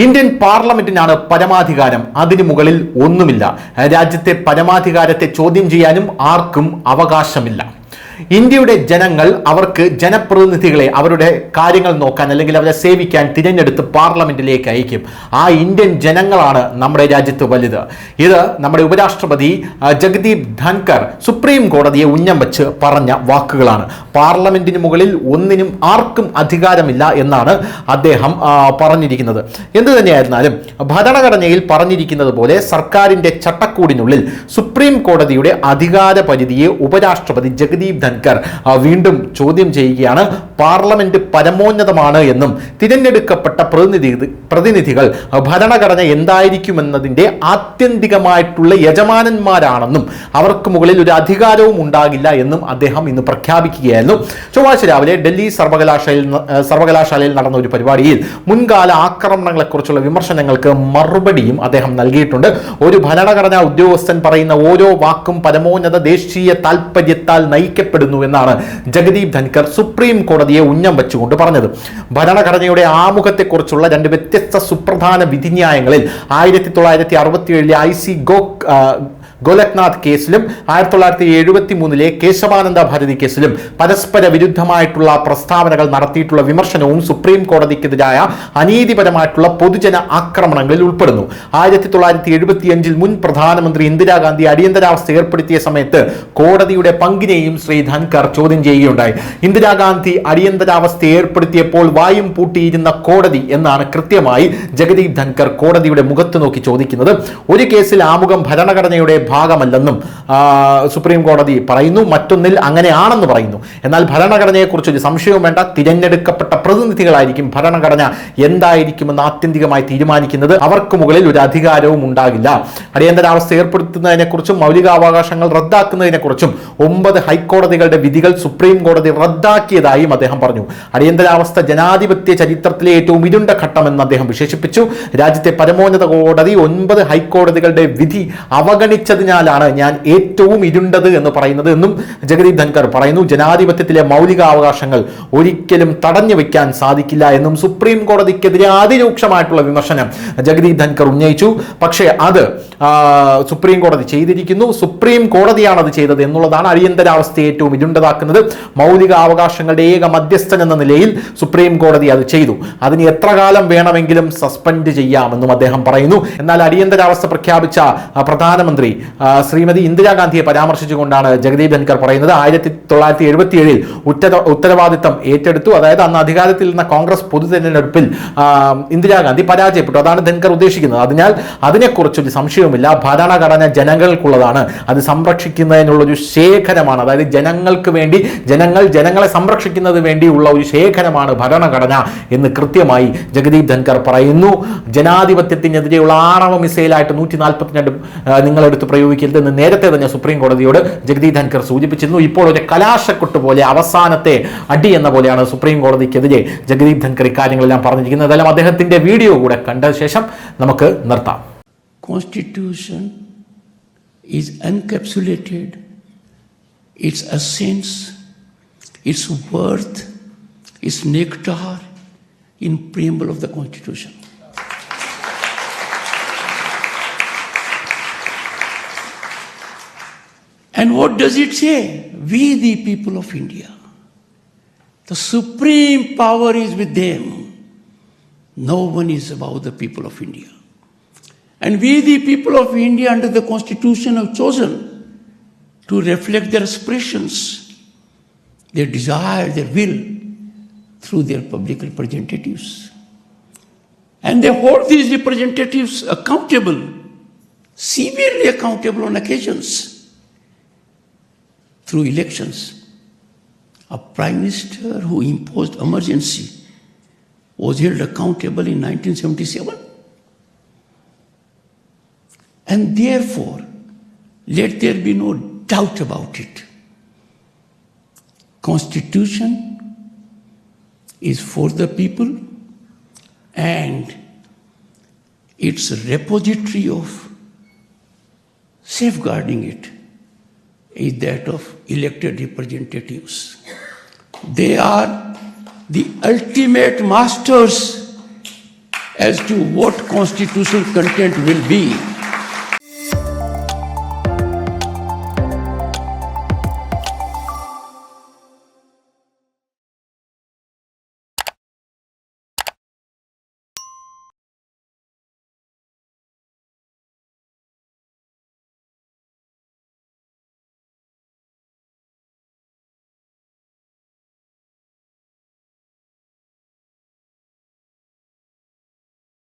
Indian പാർലമെന്റിനാണ് പരമാധികാരം, അതിനു മുകളിൽ ഒന്നുമില്ല. രാജ്യത്തെ പരമാധികാരത്തെ ചോദ്യം ചെയ്യാനും ആർക്കും അവകാശമില്ല. ഇന്ത്യയുടെ ജനങ്ങൾ അവർക്ക് ജനപ്രതിനിധികളെ അവരുടെ കാര്യങ്ങൾ നോക്കാൻ അല്ലെങ്കിൽ അവരെ സേവിക്കാൻ തിരഞ്ഞെടുത്ത് പാർലമെന്റിലേക്ക് അയക്കും. ആ ഇന്ത്യൻ ജനങ്ങളാണ് നമ്മുടെ രാജ്യത്ത് വലുത്. ഇത് നമ്മുടെ ഉപരാഷ്ട്രപതി ജഗദീപ് ധൻകർ സുപ്രീം കോടതിയെ ഉന്നം വെച്ച് പറഞ്ഞ വാക്കുകളാണ്. പാർലമെന്റിന് മുകളിൽ ഒന്നിനും ആർക്കും അധികാരമില്ല എന്നാണ് അദ്ദേഹം പറഞ്ഞിരിക്കുന്നത്. എന്തു തന്നെയായിരുന്നാലും ഭരണഘടനയിൽ പറഞ്ഞിരിക്കുന്നത് പോലെ സർക്കാരിന്റെ ചട്ടക്കൂടിനുള്ളിൽ സുപ്രീം കോടതിയുടെ അധികാര പരിധിയെ ഉപരാഷ്ട്രപതി ജഗദീപ് ധൻകർ വീണ്ടും ചോദ്യം ചെയ്യുകയാണ്. പാർലമെന്റ് പരമോന്നതമാണ് എന്നും തിരഞ്ഞെടുക്കപ്പെട്ട പ്രതിനിധികൾ ഭരണഘടന എന്തായിരിക്കുമെന്നതിന്റെ ആത്യന്തികമായിട്ടുള്ള യജമാനന്മാരാണെന്നും അവർക്ക് മുകളിൽ ഒരു അധികാരവും ഉണ്ടാകില്ല എന്നും അദ്ദേഹം ഇന്ന് പ്രഖ്യാപിക്കുകയായിരുന്നു. ചൊവ്വാഴ്ച രാവിലെ ഡൽഹി സർവകലാശാലയിൽ നടന്ന ഒരു പരിപാടിയിൽ മുൻകാല ആക്രമണങ്ങളെക്കുറിച്ചുള്ള വിമർശനങ്ങൾക്ക് മറുപടിയും അദ്ദേഹം നൽകിയിട്ടുണ്ട്. ഒരു ഭരണഘടനാ ഉദ്യോഗസ്ഥൻ പറയുന്ന ഓരോ വാക്കും പരമോന്നത ദേശീയ താൽപര്യത്താൽ നയിക്കപ്പെടുന്നു എന്നാണ് ജഗദീപ് ധൻകർ സുപ്രീം കോടതിയെ ഉന്നം വെച്ചുകൊണ്ട് പറഞ്ഞത്. ഭരണഘടനയുടെ ആമുഖത്തെക്കുറിച്ചുള്ള രണ്ട് വ്യത്യസ്ത സുപ്രധാന വിധിന്യായങ്ങളിൽ 1967 IC ഗോലക്നാഥ് കേസിലും 1973 കേശവാനന്ദ ഭാരതി കേസിലും പരസ്പര വിരുദ്ധമായിട്ടുള്ള പ്രസ്താവനകൾ നടത്തിയിട്ടുള്ള വിമർശനവും സുപ്രീം കോടതിക്കെതിരായ അനീതിപരമായിട്ടുള്ള പൊതുജന ആക്രമണങ്ങളിൽ ഉൾപ്പെടുന്നു. 1975 മുൻ പ്രധാനമന്ത്രി ഇന്ദിരാഗാന്ധി അടിയന്തരാവസ്ഥ ഏർപ്പെടുത്തിയ സമയത്ത് കോടതിയുടെ പങ്കിനെയും ശ്രീ ധൻകർ ചോദ്യം ചെയ്യുകയുണ്ടായി. ഇന്ദിരാഗാന്ധി അടിയന്തരാവസ്ഥ ഏർപ്പെടുത്തിയപ്പോൾ വായും പൂട്ടിയിരുന്ന കോടതി എന്നാണ് കൃത്യമായി ജഗദീപ് ധൻകർ കോടതിയുടെ മുഖത്ത് നോക്കി ചോദിക്കുന്നത്. ഒരു കേസിൽ ആമുഖം ഭരണഘടനയുടെ ഭാഗമല്ലെന്നും സുപ്രീം കോടതി പറയുന്നു, മറ്റൊന്നിൽ അങ്ങനെയാണെന്ന് പറയുന്നു. എന്നാൽ ഭരണഘടനയെക്കുറിച്ച് ഒരു സംശയവും വേണ്ട. തിരഞ്ഞെടുക്കപ്പെട്ട പ്രതിനിധികളായിരിക്കും ഭരണഘടന എന്തായിരിക്കുമെന്ന് ആത്യന്തികമായി തീരുമാനിക്കുന്നത്. അവർക്ക് മുകളിൽ ഒരു അധികാരവും ഉണ്ടാകില്ല. അടിയന്തരാവസ്ഥ ഏർപ്പെടുത്തുന്നതിനെക്കുറിച്ചും മൗലികാവകാശങ്ങൾ റദ്ദാക്കുന്നതിനെക്കുറിച്ചും 9 ഹൈക്കോടതികളുടെ വിധികൾ സുപ്രീം കോടതി റദ്ദാക്കിയതായും അദ്ദേഹം പറഞ്ഞു. അടിയന്തരാവസ്ഥ ജനാധിപത്യ ചരിത്രത്തിലെ ഏറ്റവും ഇരുണ്ട ഘട്ടമെന്ന് അദ്ദേഹം വിശേഷിപ്പിച്ചു. രാജ്യത്തെ പരമോന്നത കോടതി 9 ഹൈക്കോടതികളുടെ വിധി അവഗണിച്ചതിനാലാണ് ഞാൻ ഏറ്റവും ഇരുണ്ടത് എന്ന് പറയുന്നത് എന്നും ജഗദീപ് ധൻകർ പറയുന്നു. ജനാധിപത്യത്തിലെ മൗലികാവകാശങ്ങൾ ഒരിക്കലും തടഞ്ഞു വെക്കാൻ സാധിക്കില്ല എന്നും സുപ്രീം കോടതിക്കെതിരെ അതിരൂക്ഷമായിട്ടുള്ള വിമർശനം ജഗദീപ് ധൻകർ ഉന്നയിച്ചു. പക്ഷേ അത് സുപ്രീം കോടതി ചെയ്തിരിക്കുന്നു. സുപ്രീം കോടതിയാണ് അത് ചെയ്തത് എന്നുള്ളതാണ് അടിയന്തരാവസ്ഥയെ ഏറ്റവും ഇരുണ്ടതാക്കുന്നത്. മൗലികാവകാശങ്ങളുടെ ഏക മധ്യസ്ഥൻ എന്ന നിലയിൽ സുപ്രീം കോടതി അത് ചെയ്തു. അതിന് എത്ര കാലം വേണമെങ്കിലും സസ്പെൻഡ് ചെയ്യാമെന്നും അദ്ദേഹം പറയുന്നു. എന്നാൽ അടിയന്തരാവസ്ഥ പ്രഖ്യാപിച്ച പ്രധാനമന്ത്രി ശ്രീമതി ഇന്ദിരാഗാന്ധിയെ പരാമർശിച്ചുകൊണ്ടാണ് ജഗദീപ് ധൻകർ പറയുന്നത് 1977 ഉത്തരവാദിത്തം ഏറ്റെടുത്തു. അതായത് അന്ന് അധികാരത്തിൽ നിന്ന കോൺഗ്രസ് പൊതു തെരഞ്ഞെടുപ്പിൽ ഇന്ദിരാഗാന്ധി പരാജയപ്പെട്ടു. അതാണ് ധൻകർ ഉദ്ദേശിക്കുന്നത്. അതിനാൽ അതിനെക്കുറിച്ചൊരു സംശയവുമില്ല. ഭരണഘടന ജനങ്ങൾക്കുള്ളതാണ്. അത് സംരക്ഷിക്കുന്നതിനുള്ളൊരു ശേഖരമാണ്. അതായത് ജനങ്ങൾക്ക് വേണ്ടി ജനങ്ങളെ സംരക്ഷിക്കുന്നതിന് വേണ്ടിയുള്ള ഒരു ശേഖരമാണ് ഭരണഘടന എന്ന് കൃത്യമായി ജഗദീപ് ധൻകർ പറയുന്നു. ജനാധിപത്യത്തിനെതിരെയുള്ള ആണവ മിസൈലായിട്ട് 142 നിങ്ങളെടുത്ത് പ്രയോഗിക്കരുത് എന്ന് നേരത്തെ തന്നെ സുപ്രീം കോടതിയോട് ജഗദീപ് ധൻകർ സൂചിപ്പിച്ചിരുന്നു. ഇപ്പോൾ ഒരു കലാശക്കൊട്ട് പോലെ അവസാനത്തെ അടി എന്ന പോലെയാണ് സുപ്രീം കോടതിക്കെതിരെ ജഗദീപ് ധൻകർ ഇക്കാര്യങ്ങളെല്ലാം പറഞ്ഞിരിക്കുന്നത്. അതെല്ലാം അദ്ദേഹത്തിന്റെ വീഡിയോ കൂടെ കണ്ട ശേഷം നമുക്ക് നിർത്താം. Constitution is encapsulated, its essence, its worth, its nectar in preamble of the Constitution. And what does it say? We, the people of India, the supreme power is with them. No one is above the people of India. And we, the people of India, under the Constitution, have chosen to reflect their aspirations, their desire, their will, through their public representatives. And they hold these representatives accountable, severely accountable on occasions, through elections. A prime minister who imposed emergency was held accountable in 1977. And therefore, let there be no doubt about it. Constitution is for the people, and its repository of safeguarding it is that of elected representatives. They are the ultimate masters as to what constitutional content will be